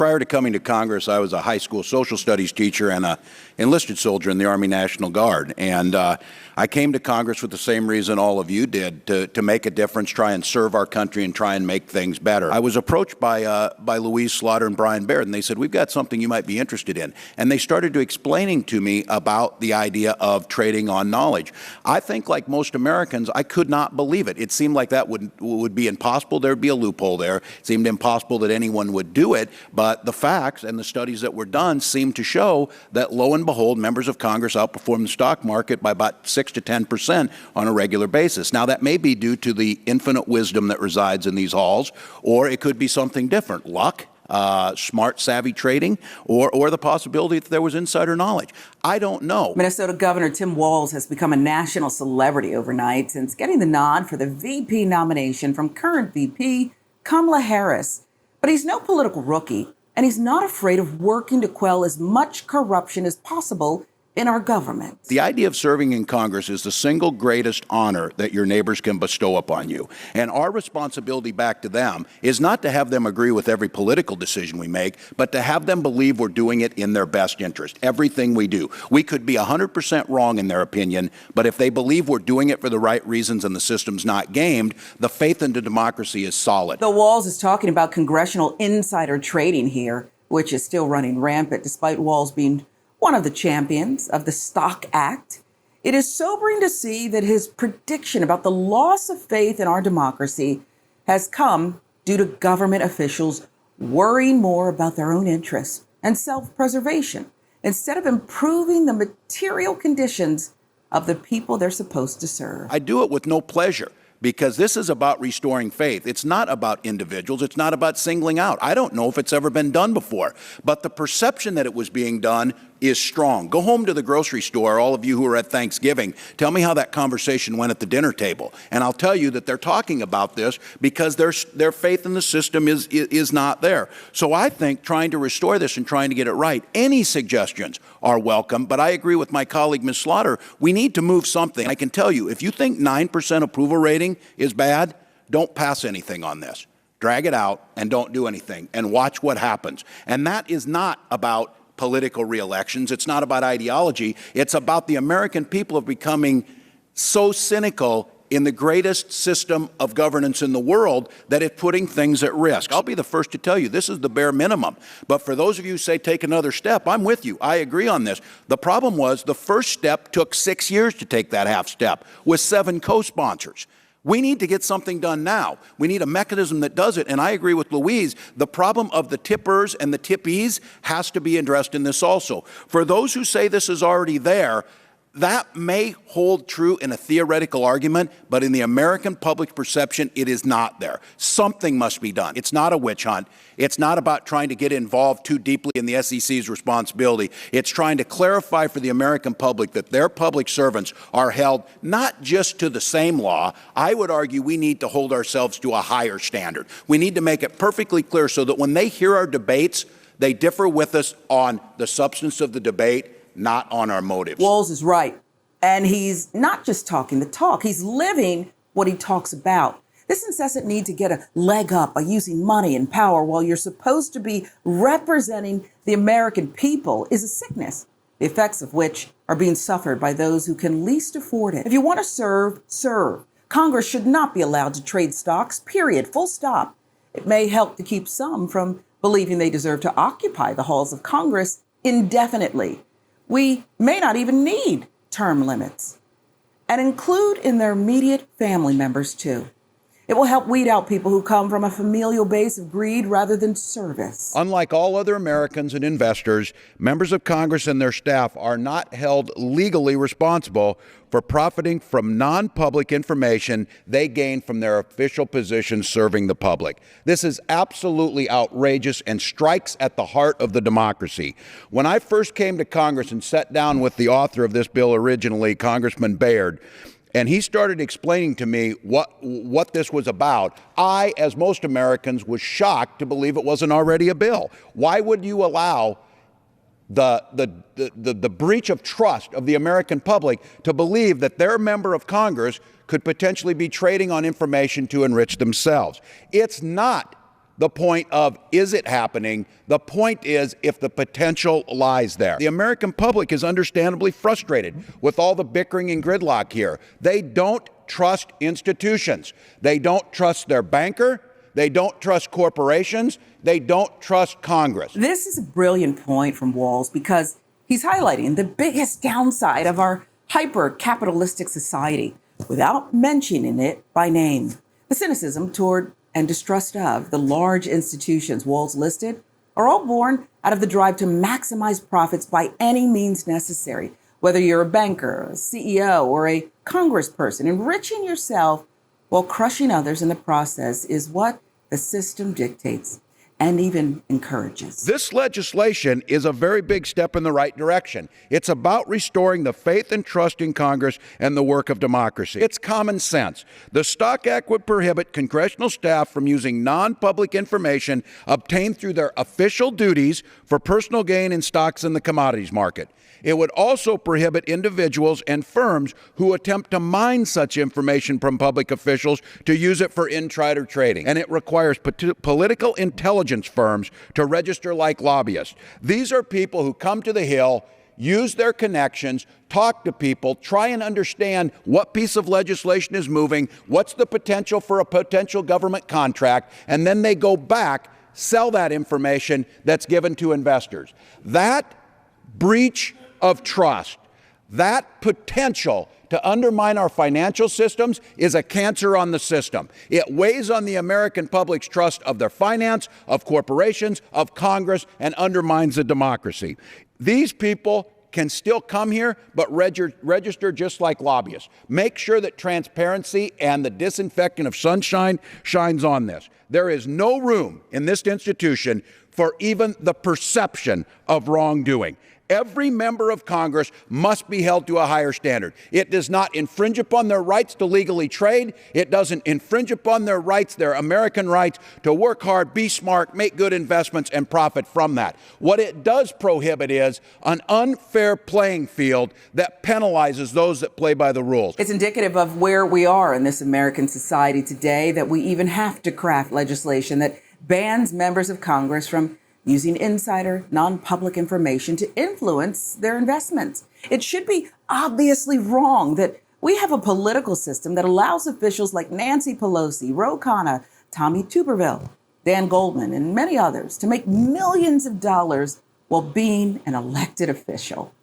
Prior to coming to Congress, I was a high school social studies teacher and an enlisted soldier in the Army National Guard. And I came to Congress for the same reason all of you did, to make a difference, try and serve our country and try and make things better. I was approached by Louise Slaughter and Brian Baird, and they said, we've got something you might be interested in. And they started to explaining to me about the idea of trading on knowledge. I think, like most Americans, I could not believe it. It seemed like that would be impossible. There would be a loophole there. It seemed impossible that anyone would do it. But the facts and the studies that were done seem to show that, lo and behold, members of Congress outperform the stock market by about 6 to 10% on a regular basis. Now, that may be due to the infinite wisdom that resides in these halls, or it could be something different, luck, smart, savvy trading, or the possibility that there was insider knowledge. I don't know. Minnesota Governor Tim Walz has become a national celebrity overnight since getting the nod for the VP nomination from current VP Kamala Harris. But he's no political rookie, and he's not afraid of working to quell as much corruption as possible in our government. The idea of serving in Congress is the single greatest honor that your neighbors can bestow upon you. And our responsibility back to them is not to have them agree with every political decision we make, but to have them believe we're doing it in their best interest, everything we do. We could be 100% wrong in their opinion, but if they believe we're doing it for the right reasons and the system's not gamed, the faith into democracy is solid. The Walz is talking about congressional insider trading here, which is still running rampant despite Walz being one of the champions of the Stock Act. It is sobering to see that his prediction about the loss of faith in our democracy has come due to government officials worrying more about their own interests and self-preservation instead of improving the material conditions of the people they're supposed to serve. I do it with no pleasure, because this is about restoring faith. It's not about individuals. It's not about singling out. I don't know if it's ever been done before, but the perception that it was being done is strong. Go home to the grocery store, all of you who are at Thanksgiving. Tell me how that conversation went at the dinner table. And I'll tell you that they're talking about this because their faith in the system is not there. So I think trying to restore this and trying to get it right, any suggestions are welcome. But I agree with my colleague, Ms. Slaughter, we need to move something. I can tell you, if you think 9% approval rating is bad, don't pass anything on this. Drag it out and don't do anything and watch what happens. And that is not about political re-elections. It's not about ideology. It's about the American people of becoming so cynical in the greatest system of governance in the world that it's putting things at risk. I'll be the first to tell you this is the bare minimum. But for those of you who say take another step, I'm with you. I agree on this. The problem was the first step took 6 years to take that half step with 7 co-sponsors. We need to get something done now. We need a mechanism that does it. And I agree with Louise, the problem of the tippers and the tippees has to be addressed in this also. For those who say this is already there, that may hold true in a theoretical argument, but in the American public perception, it is not there. Something must be done. It's not a witch hunt. It's not about trying to get involved too deeply in the SEC's responsibility. It's trying to clarify for the American public that their public servants are held not just to the same law. I would argue we need to hold ourselves to a higher standard. We need to make it perfectly clear so that when they hear our debates, they differ with us on the substance of the debate, not on our motives. Walz is right. And he's not just talking the talk, he's living what he talks about. This incessant need to get a leg up by using money and power while you're supposed to be representing the American people is a sickness, the effects of which are being suffered by those who can least afford it. If you want to serve, serve. Congress should not be allowed to trade stocks, period, full stop. It may help to keep some from believing they deserve to occupy the halls of Congress indefinitely. We may not even need term limits, and include in their immediate family members too. It will help weed out people who come from a familial base of greed rather than service. Unlike all other Americans and investors, members of Congress and their staff are not held legally responsible for profiting from non-public information they gain from their official positions serving the public. This is absolutely outrageous and strikes at the heart of the democracy. When I first came to Congress and sat down with the author of this bill originally, Congressman Baird, and he started explaining to me what this was about, I, as most Americans, was shocked to believe it wasn't already a bill. Why would you allow the breach of trust of the American public to believe that their member of Congress could potentially be trading on information to enrich themselves? It's not the point of, is it happening? The point is, if the potential lies there. The American public is understandably frustrated with all the bickering and gridlock here. They don't trust institutions. They don't trust their banker. They don't trust corporations. They don't trust Congress. This is a brilliant point from Walz because he's highlighting the biggest downside of our hyper-capitalistic society without mentioning it by name. The cynicism toward and distrust of the large institutions Walz listed are all born out of the drive to maximize profits by any means necessary. Whether you're a banker, a CEO, or a congressperson, enriching yourself while crushing others in the process is what the system dictates and even encourages. This legislation is a very big step in the right direction. It's about restoring the faith and trust in Congress and the work of democracy. It's common sense. The Stock Act would prohibit congressional staff from using non-public information obtained through their official duties for personal gain in stocks in the commodities market. It would also prohibit individuals and firms who attempt to mine such information from public officials to use it for insider trading. And it requires political intelligence firms to register like lobbyists. These are people who come to the Hill, use their connections, talk to people, try and understand what piece of legislation is moving, what's the potential for a potential government contract, and then they go back, sell that information that's given to investors. That breach of trust, that potential to undermine our financial systems is a cancer on the system. It weighs on the American public's trust of their finance, of corporations, of Congress, and undermines the democracy. These people can still come here, but register just like lobbyists. Make sure that transparency and the disinfectant of sunshine shines on this. There is no room in this institution for even the perception of wrongdoing. Every member of Congress must be held to a higher standard. It does not infringe upon their rights to legally trade. It doesn't infringe upon their rights, their American rights, to work hard, be smart, make good investments, and profit from that. What it does prohibit is an unfair playing field that penalizes those that play by the rules. It's indicative of where we are in this American society today that we even have to craft legislation that bans members of Congress from using insider, non-public information to influence their investments. It should be obviously wrong that we have a political system that allows officials like Nancy Pelosi, Ro Khanna, Tommy Tuberville, Dan Goldman, and many others to make millions of dollars while being an elected official.